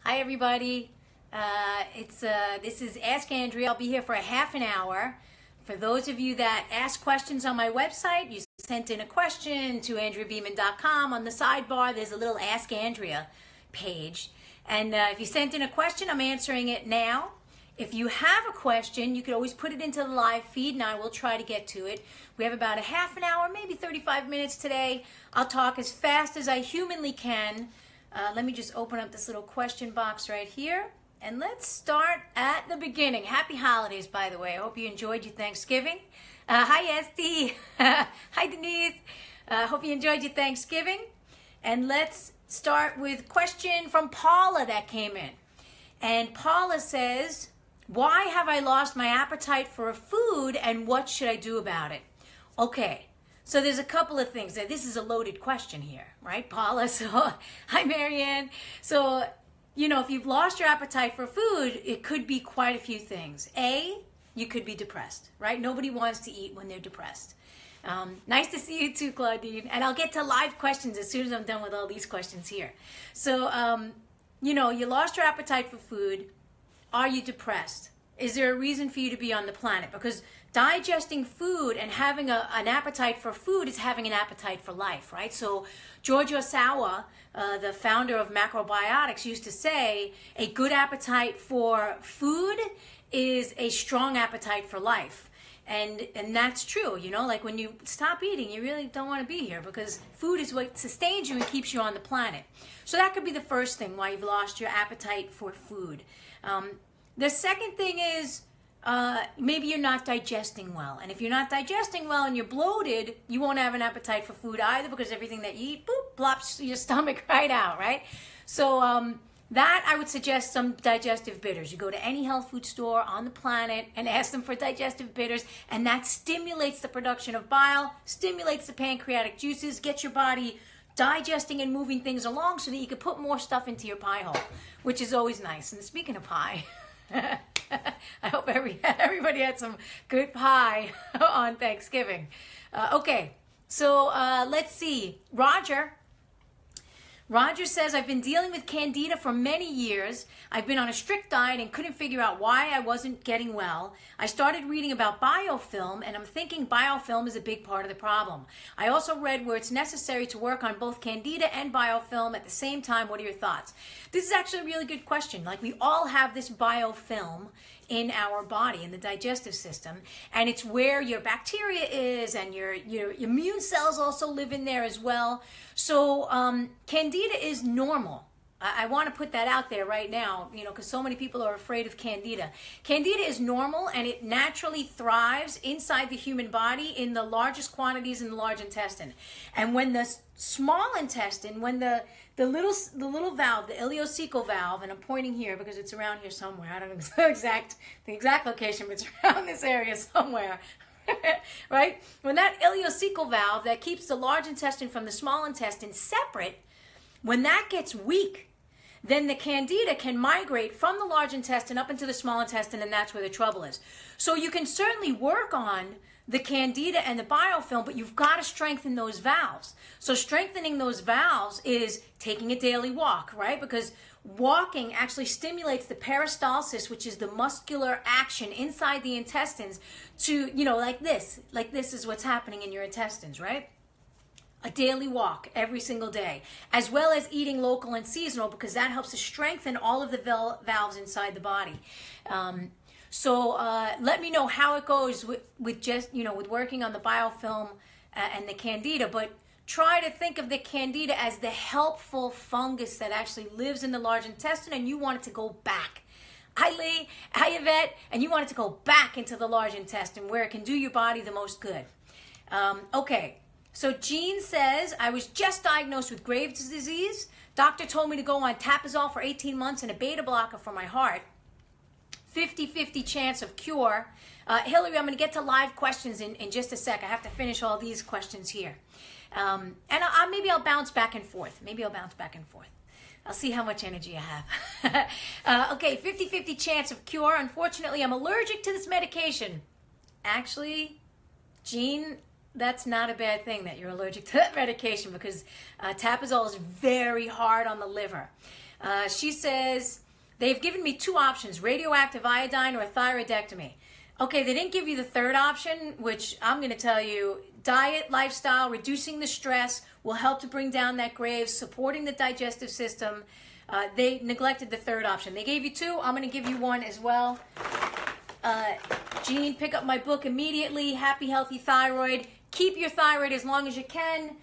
Hi everybody. This is Ask Andrea. I'll be here for a half an hour. For those of you that ask questions on my website, you sent in a question to andreabeeman.com. On the sidebar, there's a little Ask Andrea page. And if you sent in a question, I'm answering it now. If you have a question, you could always put it into the live feed and I will try to get to it. We have about a half an hour, maybe 35 minutes today. I'll talk as fast as I humanly can. Let me just open up this little question box right here. And let's start at the beginning. Happy holidays, by the way. I hope you enjoyed your Thanksgiving. Hi, Esty. Hi, Denise. Hope you enjoyed your Thanksgiving. And let's start with a question from Paula that came in. And Paula says, why have I lost my appetite for food and what should I do about it? Okay. So there's a couple of things. This is a loaded question here, right, Paula? So, hi, Marianne. So, you know, if you've lost your appetite for food, it could be quite a few things. A, you could be depressed, right? Nobody wants to eat when they're depressed. Nice to see you too, Claudine. And I'll get to live questions as soon as I'm done with all these questions here. So, you know, you lost your appetite for food. Are you depressed? Is there a reason for you to be on the planet? Because digesting food and having an appetite for food is having an appetite for life, right? So George Osawa, the founder of macrobiotics, used to say a good appetite for food is a strong appetite for life. And that's true, you know, like when you stop eating, you really don't want to be here because food is what sustains you and keeps you on the planet. So that could be the first thing why you've lost your appetite for food. The second thing is maybe you're not digesting well. And if you're not digesting well and you're bloated, you won't have an appetite for food either because everything that you eat, boop, plops your stomach right out, right? So that I would suggest some digestive bitters. You go to any health food store on the planet and ask them for digestive bitters, and that stimulates the production of bile, stimulates the pancreatic juices, gets your body digesting and moving things along so that you can put more stuff into your pie hole, which is always nice. And speaking of pie, I hope everybody had some good pie on Thanksgiving. Okay, so let's see. Roger says, I've been dealing with candida for many years. I've been on a strict diet and couldn't figure out why I wasn't getting well. I started reading about biofilm, and I'm thinking biofilm is a big part of the problem. I also read where it's necessary to work on both candida and biofilm at the same time. What are your thoughts? This is actually a really good question. Like, we all have this biofilm in our body, in the digestive system, and it's where your bacteria is, and your immune cells also live in there as well. So candida is normal. I want to put that out there right now, you know, because so many people are afraid of candida. Candida is normal, and it naturally thrives inside the human body in the largest quantities in the large intestine. And when the small intestine, when the little valve, the ileocecal valve, and I'm pointing here because it's around here somewhere. I don't know the exact location, but it's around this area somewhere. Right? When that ileocecal valve that keeps the large intestine from the small intestine separate, when that gets weak, then the candida can migrate from the large intestine up into the small intestine, and that's where the trouble is. So you can certainly work on the candida and the biofilm, but you've got to strengthen those valves. So strengthening those valves is taking a daily walk, right? Because walking actually stimulates the peristalsis, which is the muscular action inside the intestines to, you know, like this is what's happening in your intestines, right? A daily walk every single day, as well as eating local and seasonal, because that helps to strengthen all of the valves inside the body. So let me know how it goes with just, you know, with working on the biofilm and the candida, but try to think of the candida as the helpful fungus that actually lives in the large intestine, and you want it to go back. Hi, Lee. Hi, Yvette. And you want it to go back into the large intestine where it can do your body the most good. Okay. So Jean says, I was just diagnosed with Graves' disease. Doctor told me to go on Tapazole for 18 months and a beta blocker for my heart. 50-50 chance of cure. Hilary, I'm going to get to live questions in just a sec. I have to finish all these questions here. And maybe I'll bounce back and forth. I'll see how much energy I have. Okay, 50-50 chance of cure. Unfortunately, I'm allergic to this medication. Actually, Jean, that's not a bad thing that you're allergic to that medication because Tapazole is very hard on the liver. She says, they've given me 2 options, radioactive iodine or a thyroidectomy. Okay, they didn't give you the third option, which I'm going to tell you, diet, lifestyle, reducing the stress will help to bring down that Graves, supporting the digestive system. They neglected the third option. They gave you 2. I'm going to give you 1 as well. Jean, pick up my book immediately, Happy Healthy Thyroid. Keep your thyroid as long as you can.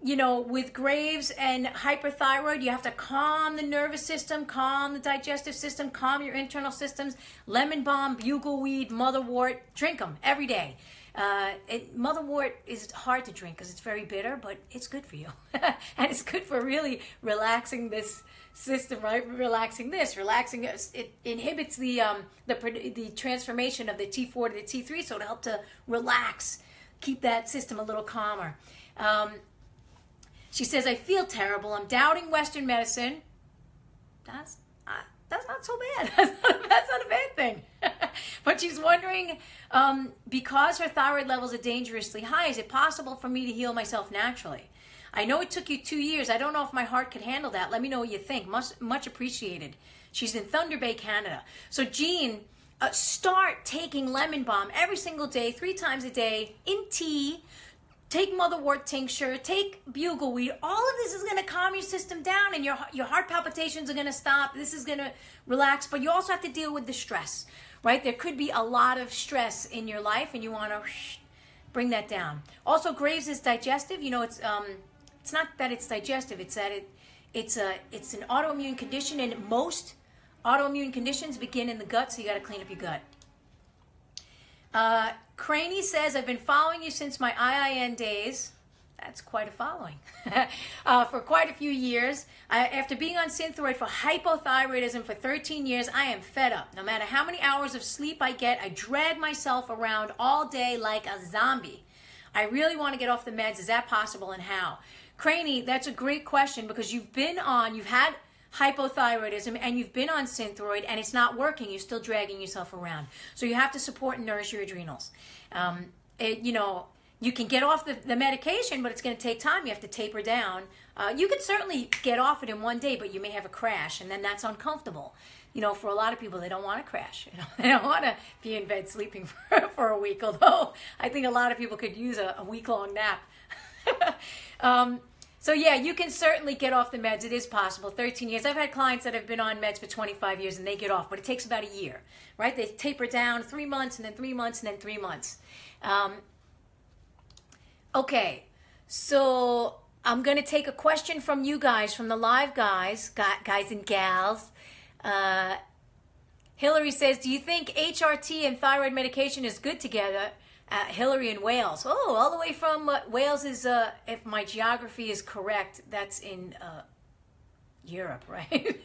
You know, with Graves and hyperthyroid, you have to calm the nervous system, calm the digestive system, calm your internal systems. Lemon balm, bugleweed, motherwort, drink them every day. Motherwort is hard to drink because it's very bitter, but it's good for you. And it's good for really relaxing this system, right? Relaxing, it inhibits the transformation of the T4 to the T3, so to help to relax, keep that system a little calmer. She says, I feel terrible. I'm doubting Western medicine. That's not so bad. That's not a bad thing. But she's wondering, because her thyroid levels are dangerously high, is it possible for me to heal myself naturally? I know it took you 2 years. I don't know if my heart could handle that. Let me know what you think. Much appreciated. She's in Thunder Bay, Canada. So Jean, start taking lemon balm every single day, 3 times a day, in tea. Take motherwort tincture, take bugleweed. All of this is going to calm your system down, and your heart palpitations are going to stop. This is going to relax, but you also have to deal with the stress, right? There could be a lot of stress in your life, and you want to bring that down. Also, Graves is digestive. You know, it's not that it's digestive. It's that it's an autoimmune condition, and most autoimmune conditions begin in the gut, so you got to clean up your gut. Kranie says, I've been following you since my IIN days. That's quite a following. For quite a few years. After being on Synthroid for hypothyroidism for 13 years, I am fed up. No matter how many hours of sleep I get, I drag myself around all day like a zombie. I really want to get off the meds. Is that possible, and how? Kranie, that's a great question, because you've had hypothyroidism and you've been on Synthroid and it's not working. You're still dragging yourself around. So you have to support and nourish your adrenals. You know, you can get off the medication, but it's going to take time. You have to taper down. You could certainly get off it in 1 day, but you may have a crash, and then that's uncomfortable. You know, for a lot of people, they don't want to crash. You know, they don't want to be in bed sleeping for a week, although I think a lot of people could use a week-long nap. So yeah, you can certainly get off the meds. It is possible. 13 years. I've had clients that have been on meds for 25 years and they get off, but it takes about a year, right? They taper down 3 months and then 3 months and then 3 months. Okay, so I'm going to take a question from you guys, from the live guys and gals. Hilary says, do you think HRT and thyroid medication is good together? Hilary in Wales. Oh, all the way from Wales is, if my geography is correct, that's in Europe, right?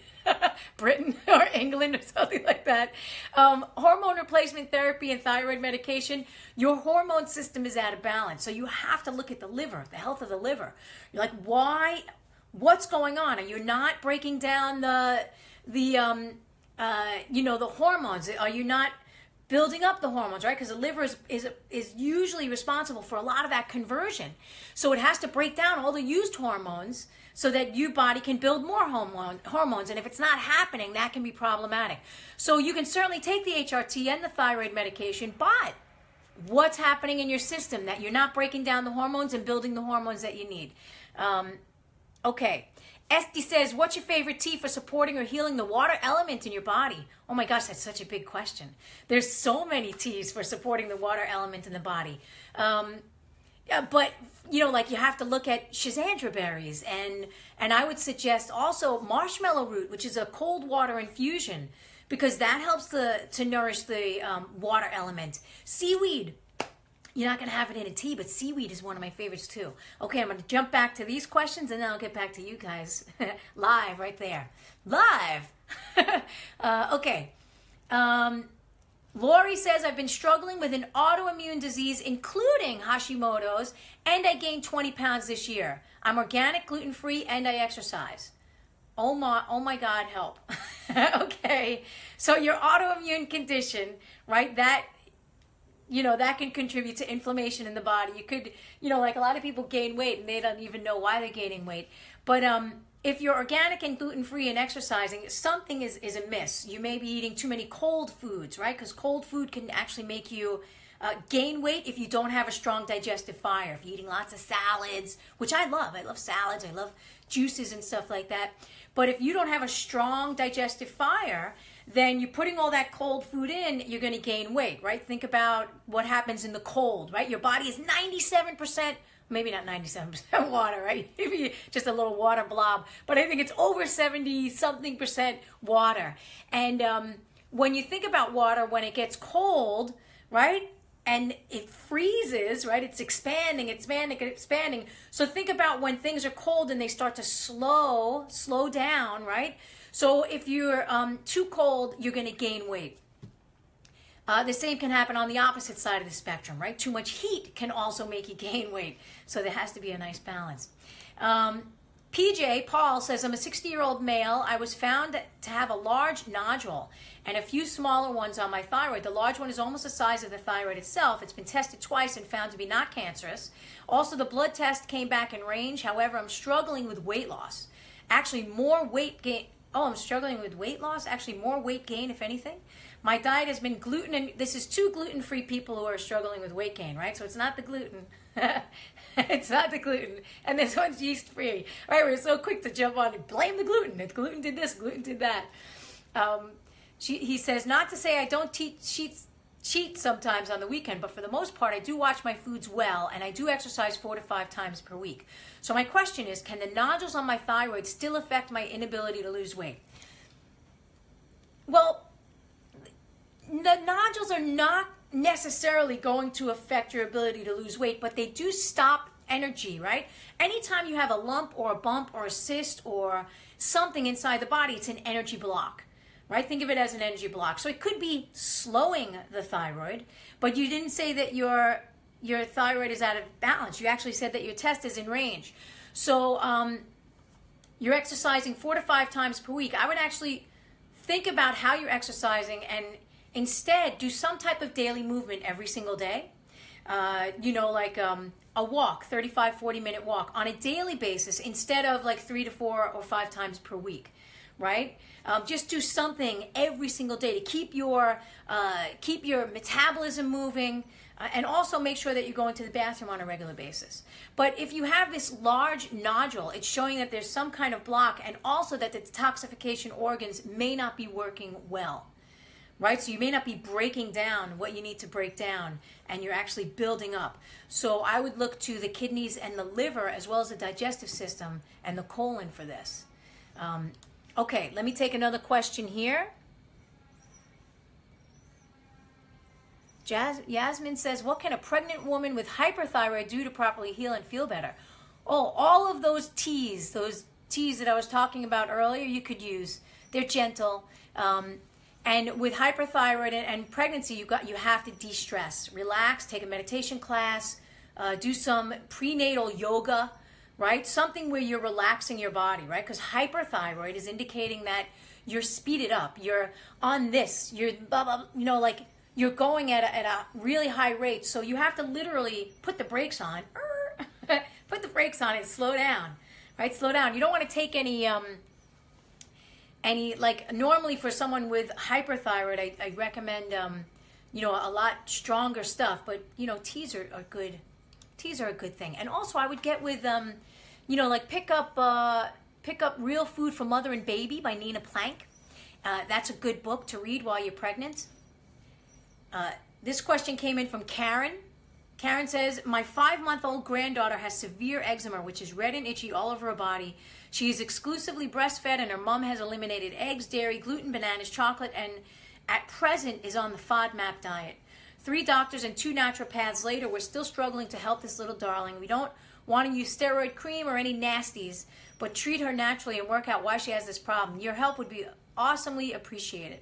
Britain or England or something like that. Hormone replacement therapy and thyroid medication, your hormone system is out of balance. So you have to look at the liver, the health of the liver. You're like, why? What's going on? Are you not breaking down you know, the hormones? Are you not building up the hormones, right? Because the liver is usually responsible for a lot of that conversion. So it has to break down all the used hormones so that your body can build more hormones. And if it's not happening, that can be problematic. So you can certainly take the HRT and the thyroid medication, but what's happening in your system that you're not breaking down the hormones and building the hormones that you need? Okay. Esty says, what's your favorite tea for supporting or healing the water element in your body? Oh my gosh, that's such a big question. There's so many teas for supporting the water element in the body. But, you know, like you have to look at schizandra berries. And I would suggest also marshmallow root, which is a cold water infusion, because that helps to nourish the water element. Seaweed. You're not going to have it in a tea, but seaweed is one of my favorites too. Okay, I'm going to jump back to these questions, and then I'll get back to you guys. Live right there. Live! Okay. Lori says, I've been struggling with an autoimmune disease, including Hashimoto's, and I gained 20 pounds this year. I'm organic, gluten-free, and I exercise. Oh my God, help. Okay. So your autoimmune condition, right, that can contribute to inflammation in the body. You could, like a lot of people gain weight and they don't even know why they're gaining weight. But if you're organic and gluten-free and exercising, something is amiss. You may be eating too many cold foods, right? Because cold food can actually make you gain weight if you don't have a strong digestive fire. If you're eating lots of salads, which I love salads, I love juices and stuff like that. But if you don't have a strong digestive fire, then you're putting all that cold food in, you're going to gain weight, right? Think about what happens in the cold, right? Your body is 97%, maybe not 97% water, right? Maybe just a little water blob, but I think it's over 70-something% water. And when you think about water, when it gets cold, right? And it freezes, right? It's expanding. So think about when things are cold and they start to slow down, right? So if you're too cold, you're going to gain weight. The same can happen on the opposite side of the spectrum, right? Too much heat can also make you gain weight. So there has to be a nice balance. Paul says, I'm a 60-year-old male. I was found to have a large nodule and a few smaller ones on my thyroid. The large one is almost the size of the thyroid itself. It's been tested twice and found to be not cancerous. Also, the blood test came back in range. However, I'm struggling with weight loss. Actually, more weight gain. Oh, I'm struggling with weight loss? Actually, more weight gain, if anything. My diet has been gluten, and this is 2 gluten-free people who are struggling with weight gain, right? So it's not the gluten. It's not the gluten. And this one's yeast-free. Right, we're so quick to jump on and blame the gluten. If gluten did this, gluten did that. He says, not to say I don't cheat sometimes on the weekend, but for the most part, I do watch my foods well, and I do exercise 4 to 5 times per week. So my question is, can the nodules on my thyroid still affect my inability to lose weight? Well, the nodules are not necessarily going to affect your ability to lose weight, but they do stop energy, right? Anytime you have a lump or a bump or a cyst or something inside the body, it's an energy block, right? Think of it as an energy block. So it could be slowing the thyroid, but you didn't say that your thyroid is out of balance. You actually said that your test is in range. So you're exercising 4 to 5 times per week. I would actually think about how you're exercising and instead do some type of daily movement every single day. Like a walk, 35, 40-minute walk on a daily basis instead of like 3 to 4 or 5 times per week, right? Just do something every single day to keep your metabolism moving, and also make sure that you're going to the bathroom on a regular basis. But if you have this large nodule, it's showing that there's some kind of block, and also that the detoxification organs may not be working well, right? So you may not be breaking down what you need to break down, and you're actually building up. So I would look to the kidneys and the liver, as well as the digestive system and the colon for this. Okay, let me take another question here. Jasmine says, what can a pregnant woman with hyperthyroid do to properly heal and feel better? Oh, all of those teas that I was talking about earlier, you could use. They're gentle. And with hyperthyroid and pregnancy, you have to de-stress. Relax, take a meditation class, do some prenatal yoga, right? Something where you're relaxing your body, right? Because hyperthyroid is indicating that you're speeded up. You're on this. You're, like you're going at a really high rate. So you have to literally put the brakes on. Put the brakes on and slow down, right? Slow down. You don't want to take any like normally for someone with hyperthyroid, I recommend, a lot stronger stuff, but, teas are good. Teas are a good thing. And also I would get with, like pick up Real Food for Mother and Baby by Nina Plank. That's a good book to read while you're pregnant. This question came in from Karyn. Karyn says, my 5-month-old granddaughter has severe eczema, which is red and itchy all over her body. She is exclusively breastfed, and her mom has eliminated eggs, dairy, gluten, bananas, chocolate, and at present is on the FODMAP diet. 3 doctors and 2 naturopaths later, we're still struggling to help this little darling. We don't want to use steroid cream or any nasties, but treat her naturally and work out why she has this problem. Your help would be awesomely appreciated.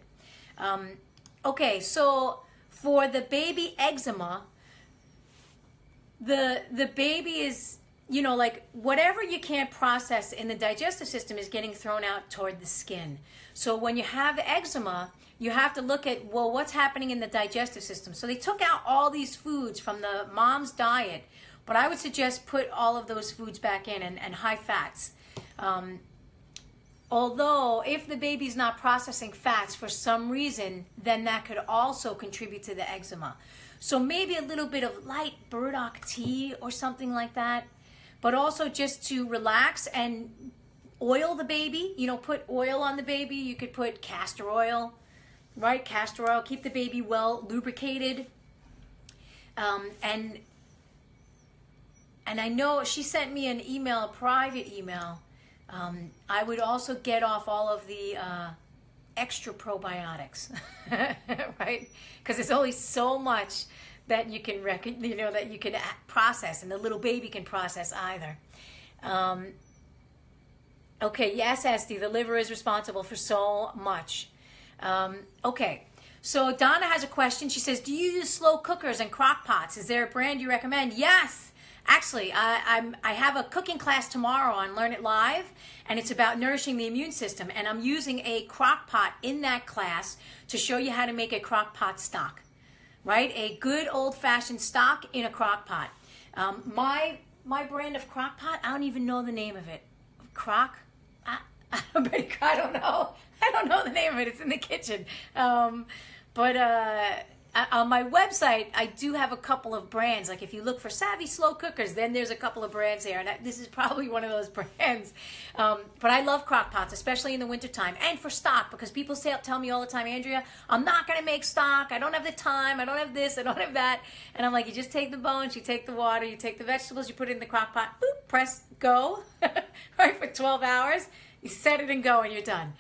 Okay, so for the baby eczema, the baby is, like whatever you can't process in the digestive system is getting thrown out toward the skin. So when you have eczema, you have to look at, well, what's happening in the digestive system? So they took out all these foods from the mom's diet, but I would suggest put all of those foods back in and high fats. Although, if the baby's not processing fats for some reason, then that could also contribute to the eczema. So maybe a little bit of light burdock tea or something like that. But also just to relax and oil the baby. You know, put oil on the baby. You could put castor oil, right? Castor oil. Keep the baby well lubricated. And I know she sent me an email, a private email. I would also get off all of the extra probiotics, right? Because there's only so much that you can that you can process, and the little baby can process either. Okay, yes, Esty, the liver is responsible for so much. Okay, so Donna has a question. She says, do you use slow cookers and crock pots? Is there a brand you recommend? Yes. Actually, I have a cooking class tomorrow on Learn It Live, and it's about nourishing the immune system. And I'm using a crock pot in that class to show you how to make a crock pot stock, right? A good old-fashioned stock in a crock pot. My brand of crock pot, I don't even know the name of it. I don't know. I don't know the name of it. It's in the kitchen. On my website, I do have a couple of brands. Like if you look for Savvy Slow Cookers, then there's a couple of brands there. And this is probably one of those brands. But I love crock pots, especially in the wintertime. And for stock, because people tell me all the time, Andrea, I'm not going to make stock. I don't have the time. I don't have this. I don't have that. And I'm like, you just take the bones, you take the water, you take the vegetables, you put it in the crock pot, boop, press go, right, for 12 hours. You set it and go, and you're done.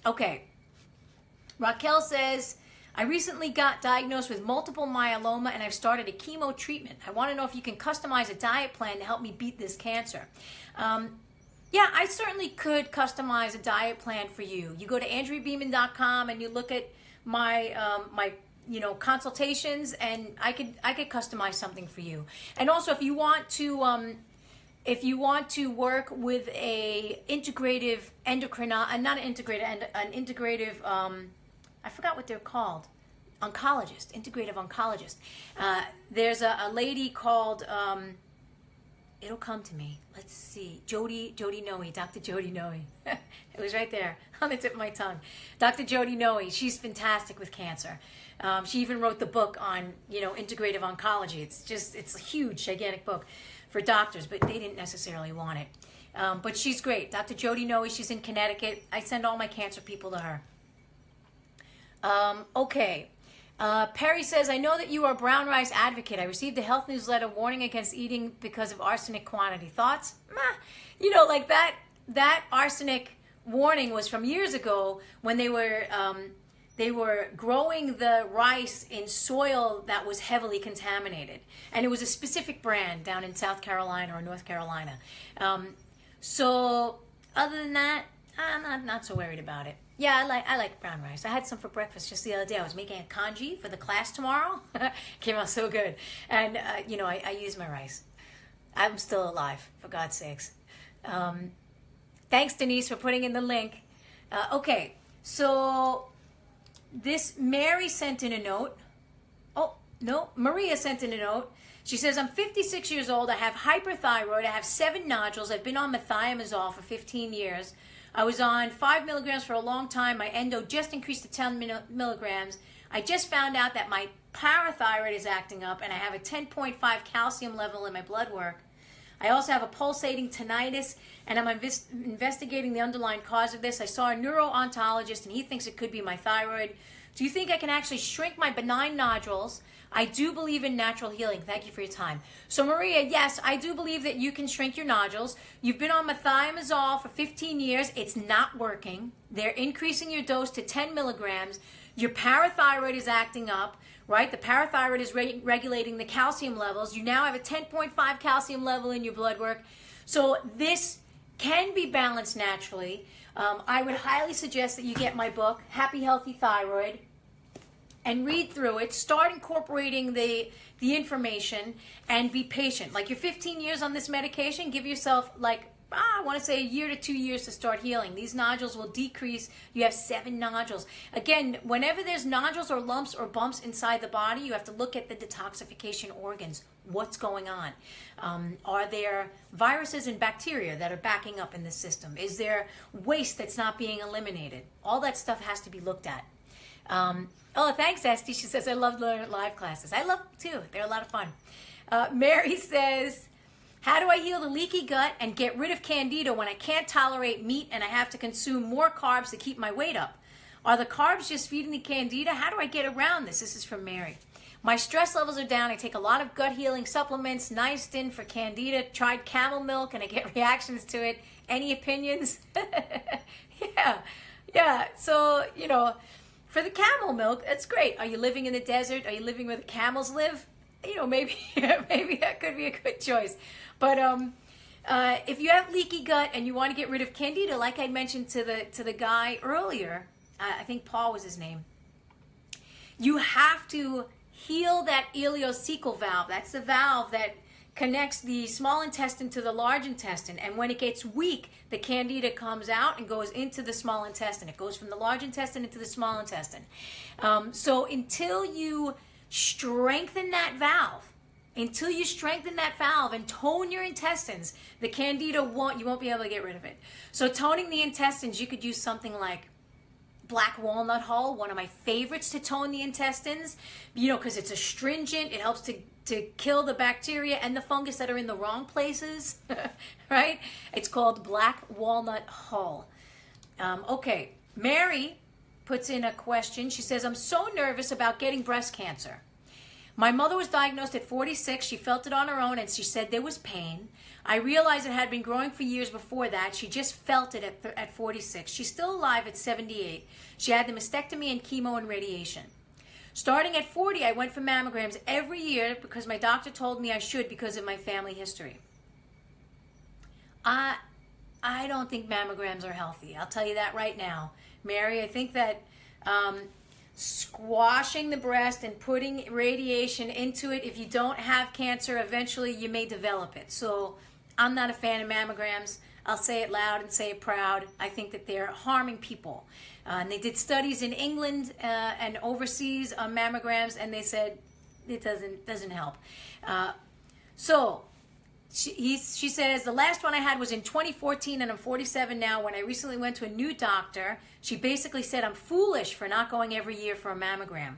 Okay. Raquel says, I recently got diagnosed with multiple myeloma and I've started a chemo treatment. I want to know if you can customize a diet plan to help me beat this cancer. Yeah, I certainly could customize a diet plan for you. You go to andreabeeman.com and you look at my consultations, and I could customize something for you. And also, if you want to work with a integrative I forgot what they're called. Oncologist, integrative oncologist. There's a lady called, it'll come to me. Let's see, Jody Noe, Dr. Jody Noe. It was right there on the tip of my tongue. Dr. Jody Noe, she's fantastic with cancer. She even wrote the book on, integrative oncology. It's a huge, gigantic book for doctors, but they didn't necessarily want it. But she's great. Dr. Jody Noe, she's in Connecticut. I send all my cancer people to her. Okay. Peri says, I know that you are a brown rice advocate. I received a health newsletter warning against eating because of arsenic quantity. Thoughts? Like that arsenic warning was from years ago when they were growing the rice in soil that was heavily contaminated. And it was a specific brand down in South Carolina or North Carolina. So other than that, I'm not so worried about it. Yeah, I like brown rice. I had some for breakfast just the other day. I was making a congee for the class tomorrow. Came out so good. And, I use my rice. I'm still alive, for God's sakes. Thanks, Denise, for putting in the link. Okay, so this Mary sent in a note. Oh, no, Maria sent in a note. She says, I'm 56 years old. I have hyperthyroid. I have 7 nodules. I've been on methimazole for 15 years. I was on 5 milligrams for a long time. My endo just increased to 10 milligrams. I just found out that my parathyroid is acting up, and I have a 10.5 calcium level in my blood work. I also have a pulsating tinnitus, and I'm investigating the underlying cause of this. I saw a neuro-ontologist, and he thinks it could be my thyroid. Do you think I can actually shrink my benign nodules? I do believe in natural healing. Thank you for your time. So, Maria, yes, I do believe that you can shrink your nodules. You've been on methimazole for 15 years. It's not working. They're increasing your dose to 10 milligrams. Your parathyroid is acting up, right? The parathyroid is regulating the calcium levels. You now have a 10.5 calcium level in your blood work. So this can be balanced naturally. I would highly suggest that you get my book, Happy Healthy Thyroid, and read through it. Start incorporating the information and be patient. Like, you're 15 years on this medication, give yourself like I want to say a year to 2 years to start healing. These nodules will decrease. You have 7 nodules. Again, whenever there's nodules or lumps or bumps inside the body, you have to look at the detoxification organs. What's going on? Are there viruses and bacteria that are backing up in the system? Is there waste that's not being eliminated? All that stuff has to be looked at. Oh, thanks, Esty. She says, I love live classes. I love them too. They're a lot of fun. Mary says, how do I heal the leaky gut and get rid of candida when I can't tolerate meat and I have to consume more carbs to keep my weight up? Are the carbs just feeding the candida? How do I get around this? This is from Mary. My stress levels are down. I take a lot of gut healing supplements, niacin for candida, tried camel milk, and I get reactions to it. Any opinions? Yeah. So, you know, for the camel milk, that's great. Are you living in the desert? Are you living where the camels live? You know, maybe that could be a good choice. But if you have leaky gut and you want to get rid of candida, like I mentioned to the guy earlier, I think Paul was his name, you have to heal that ileocecal valve. That's the valve that connects the small intestine to the large intestine. And when it gets weak, the candida comes out and goes into the small intestine. It goes from the large intestine into the small intestine. So until you strengthen that valve, and tone your intestines, the candida you won't be able to get rid of it. So toning the intestines, you could use something like black walnut hull, one of my favorites to tone the intestines, you know, because it's astringent. It helps to kill the bacteria and the fungus that are in the wrong places, right? It's called black walnut hull. Okay, Mary puts in a question. She says, I'm so nervous about getting breast cancer. My mother was diagnosed at 46. She felt it on her own and she said there was pain. I realized it had been growing for years before that. She just felt it at 46. She's still alive at 78. She had the mastectomy and chemo and radiation. Starting at 40, I went for mammograms every year because my doctor told me I should because of my family history. I don't think mammograms are healthy. I'll tell you that right now. Mary, I think that squashing the breast and putting radiation into it, if you don't have cancer, eventually you may develop it. So I'm not a fan of mammograms. I'll say it loud and say it proud. I think that they're harming people. And they did studies in England and overseas on mammograms, and they said it doesn't help. So she says, the last one I had was in 2014, and I'm 47 now. When I recently went to a new doctor, she basically said I'm foolish for not going every year for a mammogram.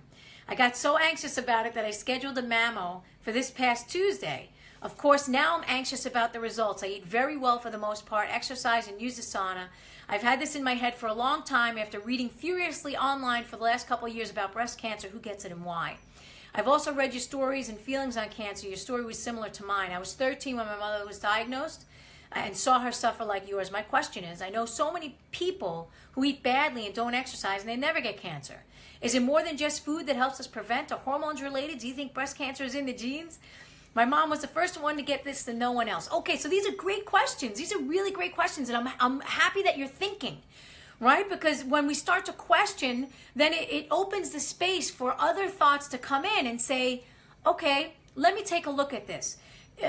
I got so anxious about it that I scheduled a mammo for this past Tuesday. Of course, now I'm anxious about the results. I eat very well for the most part, exercise, and use the sauna. I've had this in my head for a long time after reading furiously online for the last couple of years about breast cancer, who gets it and why. I've also read your stories and feelings on cancer. Your story was similar to mine. I was 13 when my mother was diagnosed and saw her suffer like yours. My question is, I know so many people who eat badly and don't exercise and they never get cancer. Is it more than just food that helps us prevent, or hormones related? Do you think breast cancer is in the genes? My mom was the first one to get this and no one else. Okay, so these are great questions. These are really great questions, and I'm happy that you're thinking, right? Because when we start to question, then it opens the space for other thoughts to come in and say, okay, let me take a look at this.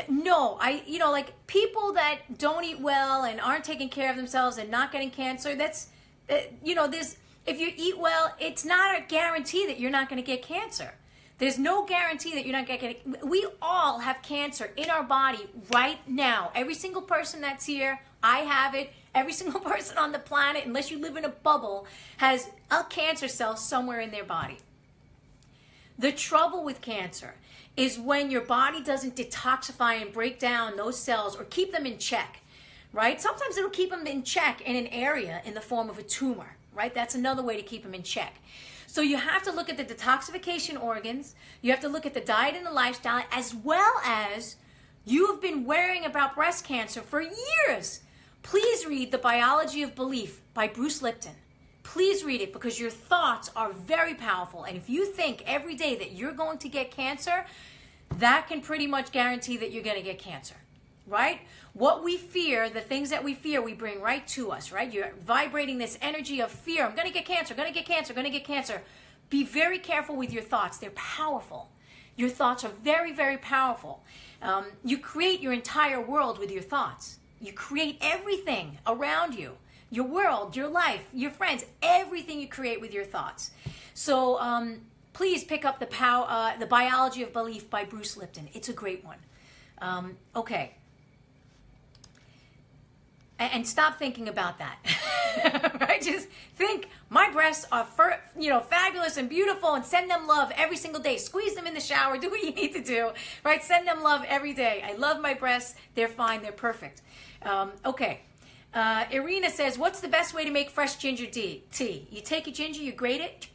No, like people that don't eat well and aren't taking care of themselves and not getting cancer, that's, if you eat well, it's not a guarantee that you're not going to get cancer. There's no guarantee that you're not going to get it. We all have cancer in our body right now. Every single person that's here, I have it. Every single person on the planet, unless you live in a bubble, has a cancer cell somewhere in their body. The trouble with cancer is when your body doesn't detoxify and break down those cells or keep them in check, right? Sometimes it'll keep them in check in an area in the form of a tumor, right? That's another way to keep them in check. So you have to look at the detoxification organs. You have to look at the diet and the lifestyle, as well as you have been worrying about breast cancer for years. Please read The Biology of Belief by Bruce Lipton. Please read it, because your thoughts are very powerful. And if you think every day that you're going to get cancer, that can pretty much guarantee that you're going to get cancer, right? What we fear, the things that we fear, we bring right to us, right? You're vibrating this energy of fear. I'm going to get cancer, going to get cancer, going to get cancer. Be very careful with your thoughts. They're powerful. Your thoughts are very, very powerful. You create your entire world with your thoughts. You create everything around you. Your world, your life, your friends, everything you create with your thoughts. So please pick up The Biology of Belief by Bruce Lipton. It's a great one. Okay. And stop thinking about that. Right? Just think, my breasts are fabulous and beautiful, and send them love every single day. Squeeze them in the shower. Do what you need to do. Right? Send them love every day. I love my breasts. They're fine. They're perfect. Okay. Irina says, what's the best way to make fresh ginger tea? You take your ginger, you grate it.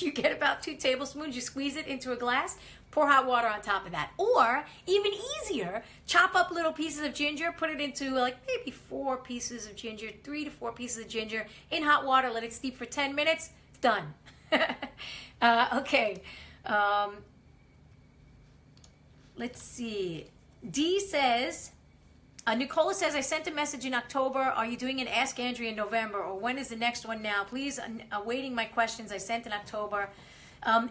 You get about 2 tablespoons. You squeeze it into a glass. Pour hot water on top of that. Or, even easier, chop up little pieces of ginger, put it into like maybe 4 pieces of ginger, 3 to 4 pieces of ginger in hot water, let it steep for 10 minutes, done. Okay. Let's see. D says, Nicola says, I sent a message in October. Are you doing an Ask Andrea in November? Or when is the next one now? Please, awaiting my questions. I sent in October.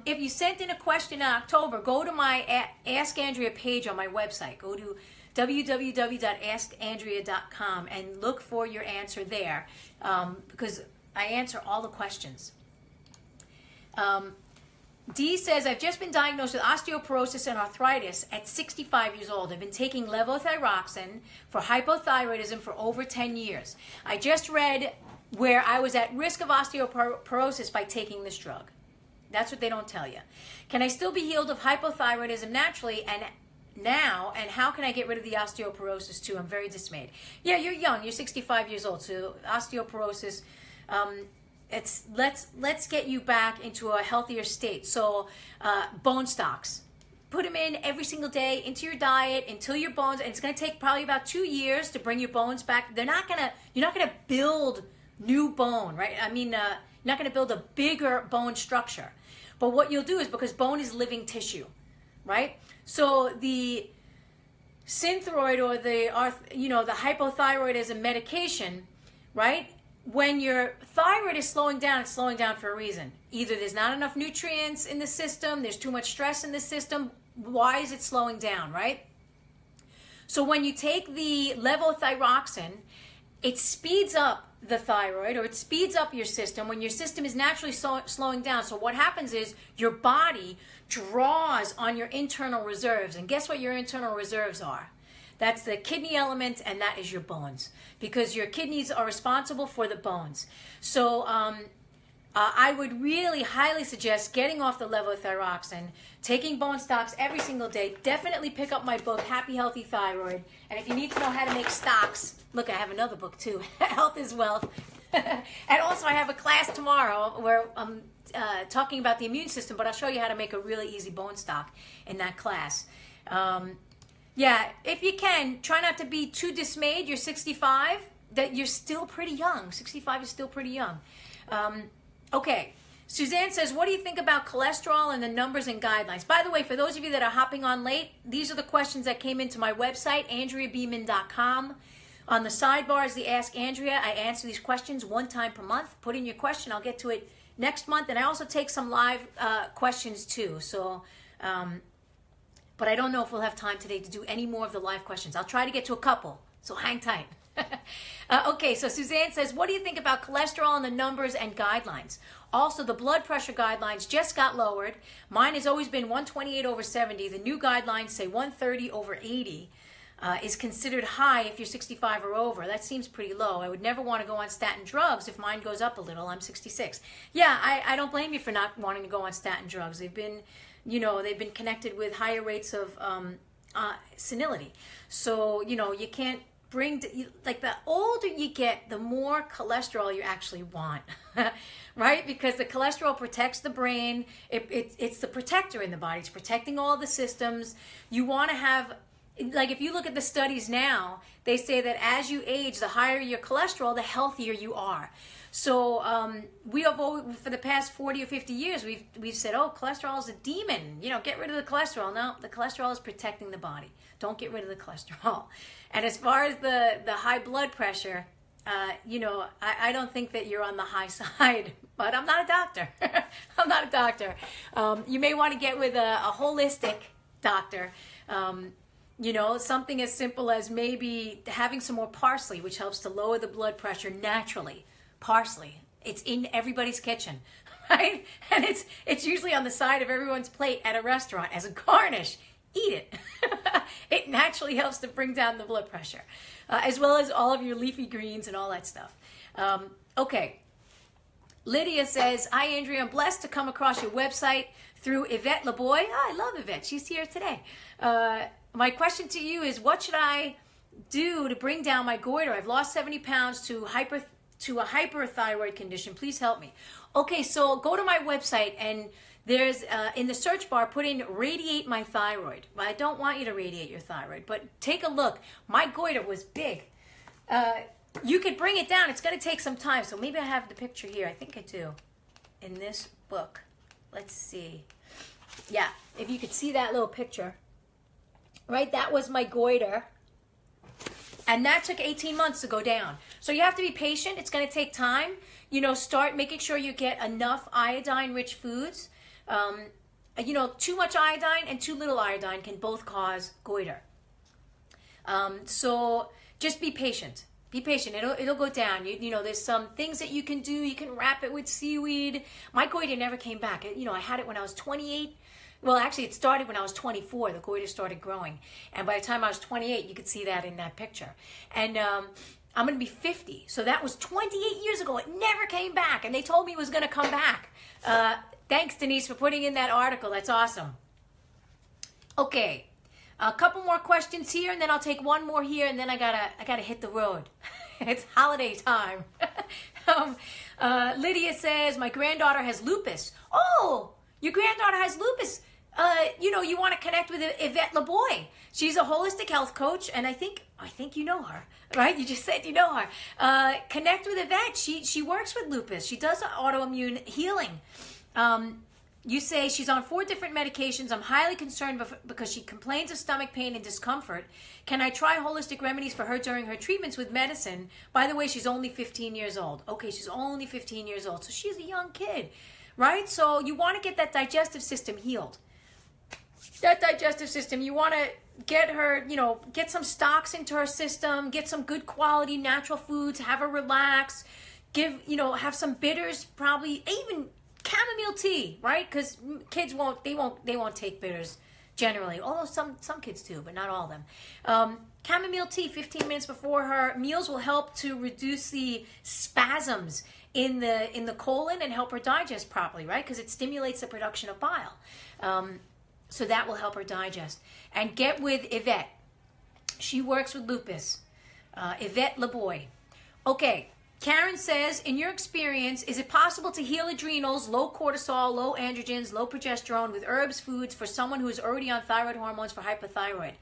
If you sent in a question in October, go to my Ask Andrea page on my website. Go to www.askandrea.com and look for your answer there, because I answer all the questions. D says, I've just been diagnosed with osteoporosis and arthritis at 65 years old. I've been taking levothyroxine for hypothyroidism for over 10 years. I just read where I was at risk of osteoporosis by taking this drug. That's what they don't tell you. Can I still be healed of hypothyroidism naturally and how can I get rid of the osteoporosis too? I'm very dismayed. Yeah, you're young. You're 65 years old. So osteoporosis, let's get you back into a healthier state. So bone stocks. Put them in every single day into your diet until your bones, and it's going to take probably about 2 years to bring your bones back. You're not going to build new bone, right? I mean, you're not going to build a bigger bone structure. But what you'll do is, because bone is living tissue, right? So the Synthroid or the hypothyroidism medication, right? When your thyroid is slowing down, it's slowing down for a reason. Either there's not enough nutrients in the system, there's too much stress in the system. Why is it slowing down, right? So when you take the levothyroxine, it speeds up the thyroid, or it speeds up your system when your system is naturally slowing down. So what happens is your body draws on your internal reserves. And guess what your internal reserves are? That's the kidney element, and that is your bones, because your kidneys are responsible for the bones. So I would really highly suggest getting off the levothyroxine, taking bone stocks every single day. Definitely pick up my book, Happy Healthy Thyroid. And if you need to know how to make stocks, look, I have another book too, Health is Wealth. And also I have a class tomorrow where I'm talking about the immune system, but I'll show you how to make a really easy bone stock in that class. Yeah, if you can, try not to be too dismayed. You're 65, that you're still pretty young. 65 is still pretty young. Okay, Suzanne says, what do you think about cholesterol and the numbers and guidelines? By the way, for those of you that are hopping on late, these are the questions that came into my website, AndreaBeeman.com. On the sidebar is the Ask Andrea. I answer these questions 1 time per month. Put in your question. I'll get to it next month. And I also take some live questions too. So, but I don't know if we'll have time today to do any more of the live questions. I'll try to get to a couple. So hang tight. Okay, so Suzanne says, what do you think about cholesterol and the numbers and guidelines? Also, the blood pressure guidelines just got lowered. Mine has always been 128/70. The new guidelines say 130/80 is considered high if you're 65 or over. That seems pretty low. I would never want to go on statin drugs if mine goes up a little. I'm 66. Yeah, I don't blame you for not wanting to go on statin drugs. They've been, they've been connected with higher rates of senility. So, you can't like the older you get, the more cholesterol you actually want, right? Because the cholesterol protects the brain. It's the protector in the body. It's protecting all the systems. You want to have, like, if you look at the studies now, they say that as you age, the higher your cholesterol, the healthier you are. So we have always, for the past 40 or 50 years, we've said, oh, cholesterol is a demon. Get rid of the cholesterol. No, the cholesterol is protecting the body. Don't get rid of the cholesterol. And as far as the high blood pressure, I don't think that you're on the high side. But I'm not a doctor. I'm not a doctor. You may want to get with a holistic doctor. You know, something as simple as maybe having some more parsley, which helps to lower the blood pressure naturally. Parsley, it's in everybody's kitchen, right? And it's usually on the side of everyone's plate at a restaurant as a garnish. Eat it. It naturally helps to bring down the blood pressure, as well as all of your leafy greens and all that stuff. Okay. Lydia says, hi, Andrea. I'm blessed to come across your website through Yvette LeBoy. Oh, I love Yvette. She's here today. My question to you is, what should I do to bring down my goiter? I've lost 70 pounds to a hyperthyroid condition. Please help me. Okay, so go to my website, and there's in the search bar, put in radiate my thyroid. Well, I don't want you to radiate your thyroid, but take a look. My goiter was big. You could bring it down. It's going to take some time. So maybe I have the picture here. I think I do. In this book. Let's see. Yeah, if you could see that little picture. Right, that was my goiter. And that took 18 months to go down. So you have to be patient. It's going to take time. You know, start making sure you get enough iodine-rich foods. You know, too much iodine and too little iodine can both cause goiter. So just be patient. Be patient. It'll go down. You know, there's some things that you can do. You can wrap it with seaweed. My goiter never came back. You know, I had it when I was 28. Well, actually, it started when I was 24. The goiter started growing. And by the time I was 28, you could see that in that picture. And I'm going to be 50. So that was 28 years ago. It never came back. And they told me it was going to come back. Thanks, Denise, for putting in that article. That's awesome. Okay. A couple more questions here, and then I'll take one more here, and then I gotta hit the road. It's holiday time. Lydia says, my granddaughter has lupus. Oh, your granddaughter has lupus. You know, you want to connect with Yvette LeBoy. She's a holistic health coach, and I think you know her, right? You just said you know her. Connect with Yvette. She works with lupus. She does autoimmune healing. You say she's on 4 different medications. I'm highly concerned because she complains of stomach pain and discomfort. Can I try holistic remedies for her during her treatments with medicine? By the way, she's only 15 years old. Okay, she's only 15 years old, so she's a young kid, right? So you want to get that digestive system healed. That digestive system, you want to get her, you know, get some stocks into her system, get some good quality natural foods, have her relax, have some bitters, probably even chamomile tea, right? Because kids won't take bitters generally. Although some kids do, but not all of them. Chamomile tea 15 minutes before her meals will help to reduce the spasms in the colon and help her digest properly, right? Because it stimulates the production of bile. So that will help her digest. And get with Yvette. She works with lupus. Yvette LeBoy. Okay. Karen says, in your experience, is it possible to heal adrenals, low cortisol, low androgens, low progesterone with herbs, foods for someone who is already on thyroid hormones for hyperthyroid?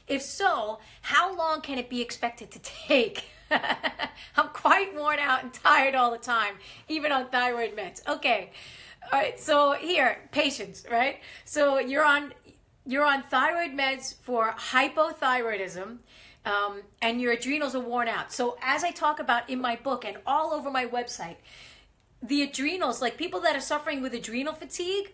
If so, how long can it be expected to take? I'm quite worn out and tired all the time, even on thyroid meds. Okay. All right. So here, patience, right? So you're on thyroid meds for hypothyroidism. And your adrenals are worn out. So as I talk about in my book and all over my website, the adrenals, like people that are suffering with adrenal fatigue,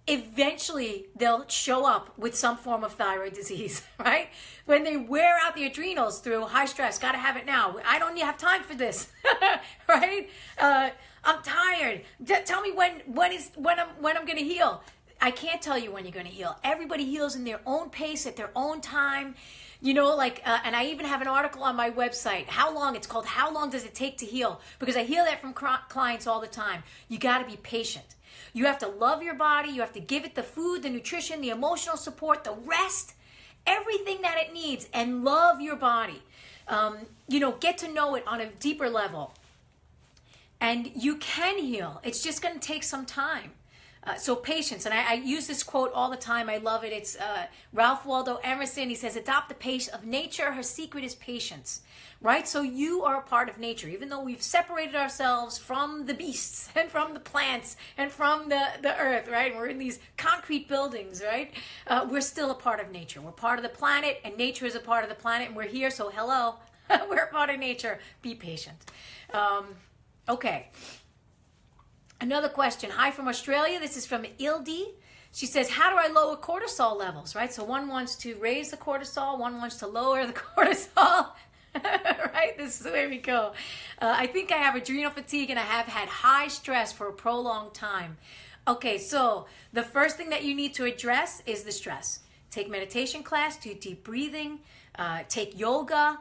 eventually they'll show up with some form of thyroid disease, right? When they wear out the adrenals through high stress, got to have it now. I don't have time for this, right? I'm tired. Tell me when I'm going to heal. I can't tell you when you're going to heal. Everybody heals in their own pace at their own time. You know, like, and I even have an article on my website, it's called How Long Does It Take to Heal? Because I hear that from clients all the time. You got to be patient. You have to love your body. You have to give it the food, the nutrition, the emotional support, the rest, everything that it needs, and love your body. Get to know it on a deeper level. And you can heal. It's just going to take some time. So patience, and I use this quote all the time. I love it. It's Ralph Waldo Emerson. He says, adopt the pace of nature. Her secret is patience, right? So you are a part of nature. Even though we've separated ourselves from the beasts and from the plants and from the earth, right? We're in these concrete buildings, right? We're still a part of nature. We're part of the planet, and nature is a part of the planet, and we're here, so hello. We're a part of nature. Be patient. Okay. Another question. Hi from Australia. This is from Ildi. She says, how do I lower cortisol levels, right? So one wants to raise the cortisol, one wants to lower the cortisol, right? This is where we go. I think I have adrenal fatigue and I have had high stress for a prolonged time. Okay, so the first thing that you need to address is the stress. Take meditation class, do deep breathing, take yoga,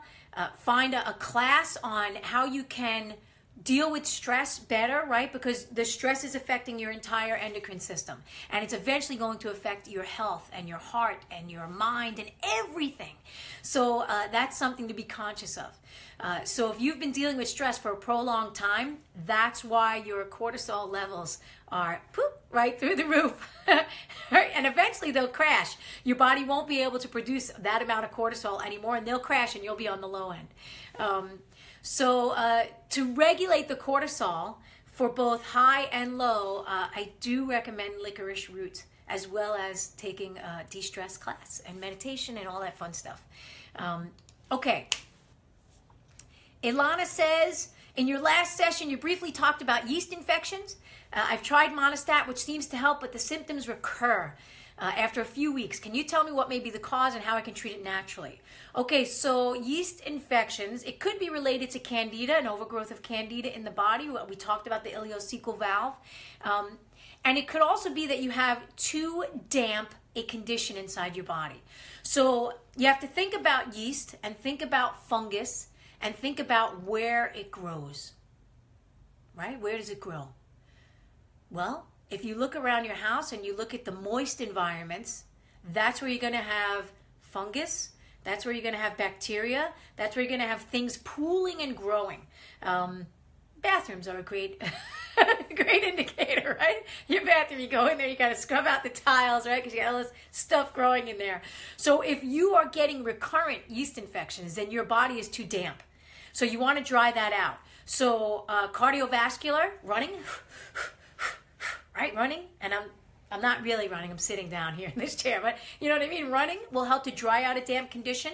find a class on how you can deal with stress better, right? Because the stress is affecting your entire endocrine system. And it's eventually going to affect your health and your heart and your mind and everything. So that's something to be conscious of. So if you've been dealing with stress for a prolonged time, that's why your cortisol levels are right through the roof. Right? And eventually they'll crash. Your body won't be able to produce that amount of cortisol anymore, and they'll crash and you'll be on the low end. So to regulate the cortisol for both high and low, I do recommend licorice root, as well as taking a de-stress class and meditation and all that fun stuff. Okay. Ilana says, in your last session, you briefly talked about yeast infections. I've tried Monistat, which seems to help, but the symptoms recur after a few weeks. Can you tell me what may be the cause and how I can treat it naturally? Okay, so yeast infections, it could be related to candida, an overgrowth of candida in the body. We talked about the ileocecal valve. And it could also be that you have too damp a condition inside your body. So you have to think about yeast and think about fungus and think about where it grows, right? Where does it grow? Well, if you look around your house and you look at the moist environments, that's where you're going to have fungus. That's where you're going to have bacteria. That's where you're going to have things pooling and growing. Bathrooms are a great, great indicator, right? Your bathroom, you go in there, you got to scrub out the tiles, right? Because you got all this stuff growing in there. So if you are getting recurrent yeast infections, then your body is too damp. So you want to dry that out. So cardiovascular, running, right? Running, and I'm not really running. I'm sitting down here in this chair, but you know what I mean? Running will help to dry out a damp condition.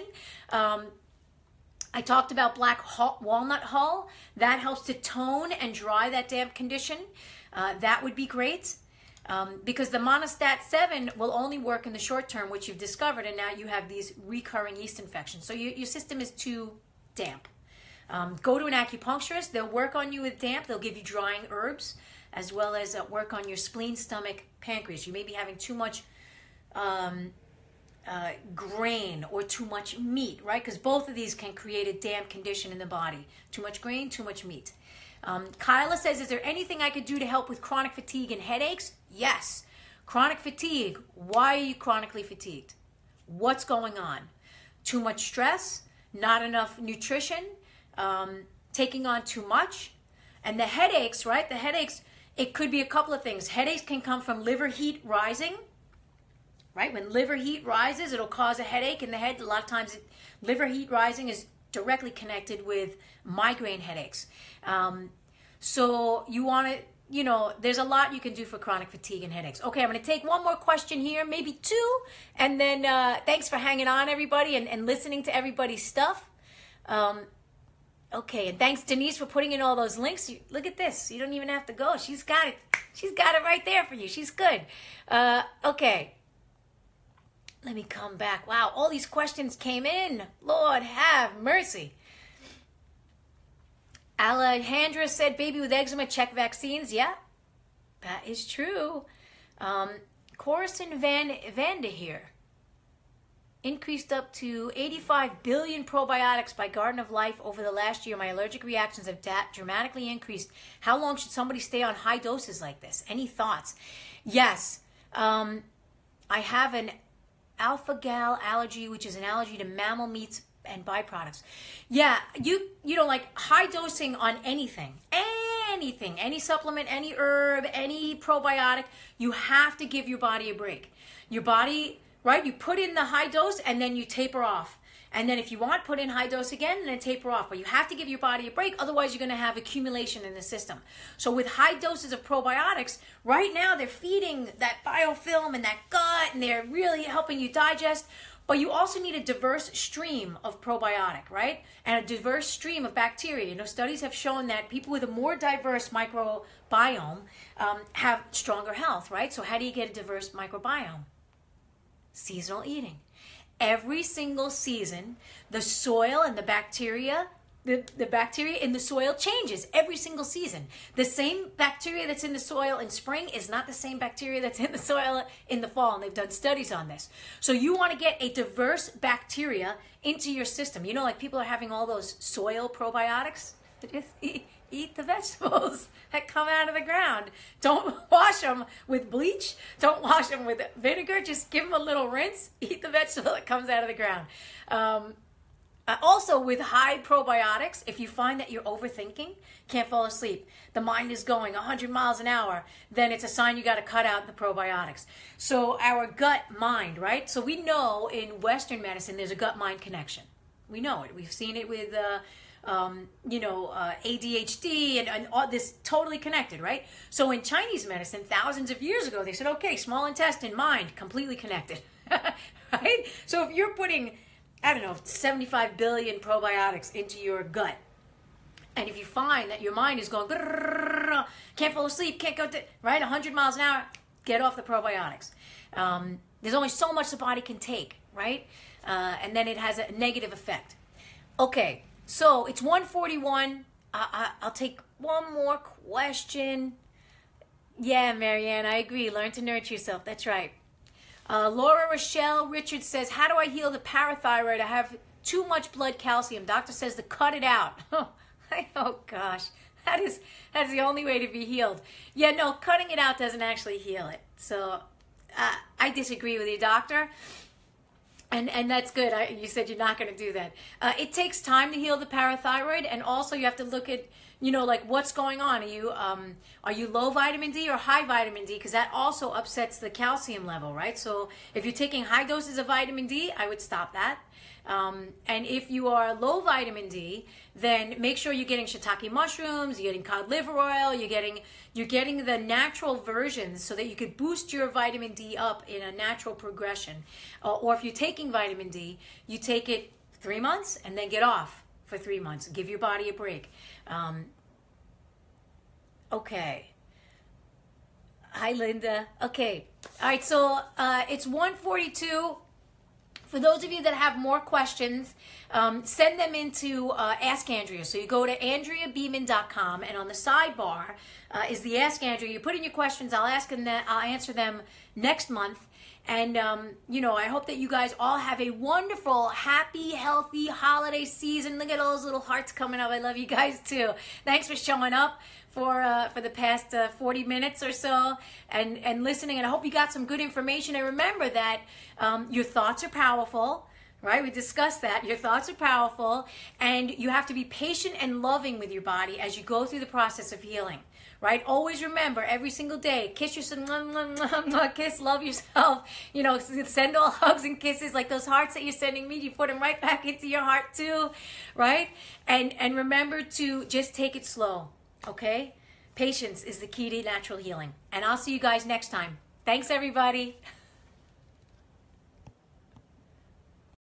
I talked about black walnut hull. That helps to tone and dry that damp condition. That would be great because the Monistat 7 will only work in the short term, which you've discovered, and now you have these recurring yeast infections. So your system is too damp. Go to an acupuncturist. They'll work on you with damp. They'll give you drying herbs, as well as work on your spleen, stomach, pancreas. You may be having too much grain or too much meat, right? Because both of these can create a damp condition in the body. Too much grain, too much meat. Kyla says, is there anything I could do to help with chronic fatigue and headaches? Yes. Chronic fatigue. Why are you chronically fatigued? What's going on? Too much stress? Not enough nutrition? Taking on too much? And the headaches, right? The headaches, it could be a couple of things. Headaches can come from liver heat rising, right? When liver heat rises, it'll cause a headache in the head. A lot of times, liver heat rising is directly connected with migraine headaches. So you want to, you know, there's a lot you can do for chronic fatigue and headaches. Okay, I'm going to take one more question here, maybe two, and then thanks for hanging on, everybody, and listening to everybody's stuff. Okay, and thanks, Denise, for putting in all those links. Look at this. You don't even have to go. She's got it. She's got it right there for you. She's good. Okay. Let me come back. Wow, all these questions came in. Lord have mercy. Alejandra said, baby with eczema, check vaccines. Yeah, that is true. Corson Vanda here. Increased up to 85 billion probiotics by Garden of Life over the last year. My allergic reactions have dramatically increased. How long should somebody stay on high doses like this? Any thoughts? Yes. I have an alpha-gal allergy, which is an allergy to mammal meats and byproducts. Yeah, you know, like high dosing on anything, any supplement, any herb, any probiotic, you have to give your body a break. Your body, right? You put in the high dose and then you taper off. And then if you want, put in high dose again and then taper off. But you have to give your body a break. Otherwise, you're going to have accumulation in the system. So with high doses of probiotics, right now they're feeding that biofilm and that gut, and they're really helping you digest. But you also need a diverse stream of probiotic, right? And a diverse stream of bacteria. You know, studies have shown that people with a more diverse microbiome have stronger health, right? So how do you get a diverse microbiome? Seasonal eating. Every single season, the soil and the bacteria, the bacteria in the soil changes every single season. The same bacteria that's in the soil in spring is not the same bacteria that's in the soil in the fall, and they've done studies on this. So you want to get a diverse bacteria into your system. You know, like people are having all those soil probiotics. Just eat the vegetables that come out of the ground. Don't wash them with bleach. Don't wash them with vinegar. Just give them a little rinse. Eat the vegetable that comes out of the ground. Also, with high probiotics, if you find that you're overthinking, can't fall asleep, the mind is going 100 miles an hour, then it's a sign you got to cut out the probiotics. So our gut-mind, right? So we know in Western medicine there's a gut-mind connection. We know it. We've seen it with, ADHD and all this, totally connected, right? So in Chinese medicine, thousands of years ago, they said, okay, small intestine, mind, completely connected, right? So if you're putting, I don't know, 75 billion probiotics into your gut, and if you find that your mind is going, can't fall asleep, can't go to, right, 100 miles an hour, get off the probiotics. There's only so much the body can take, right? And then it has a negative effect. Okay, so it's 1:41. I'll take one more question. Yeah, Marianne, I agree. Learn to nurture yourself. That's right. Laura Rochelle Richards says, how do I heal the parathyroid? I have too much blood calcium. Doctor says to cut it out. Oh gosh, that's the only way to be healed. Yeah, no, cutting it out doesn't actually heal it. So I disagree with you, doctor. And that's good. You said you're not going to do that. It takes time to heal the parathyroid, and also you have to look at, you know, like what's going on. Are you low vitamin D or high vitamin D? Because that also upsets the calcium level, right? So if you're taking high doses of vitamin D, I would stop that. And if you are low vitamin D, then make sure you're getting shiitake mushrooms, you're getting cod liver oil, you're getting the natural versions so that you could boost your vitamin D up in a natural progression. Or if you're taking vitamin D, you take it 3 months and then get off for 3 months. Give your body a break. Okay. Hi, Linda. Okay. All right, so it's 1:42. For those of you that have more questions, send them into Ask Andrea. So you go to AndreaBeeman.com, and on the sidebar is the Ask Andrea. You put in your questions. I'll answer them next month. And, I hope that you guys all have a wonderful, happy, healthy holiday season. Look at all those little hearts coming up. I love you guys, too. Thanks for showing up for the past 40 minutes or so and listening. And I hope you got some good information. And remember that your thoughts are powerful, right? We discussed that. Your thoughts are powerful. And you have to be patient and loving with your body as you go through the process of healing. Right? Always remember every single day, kiss yourself, kiss, love yourself, send all hugs and kisses like those hearts that you're sending me. You put them right back into your heart too, right? And remember to just take it slow, okay? Patience is the key to natural healing. And I'll see you guys next time. Thanks, everybody.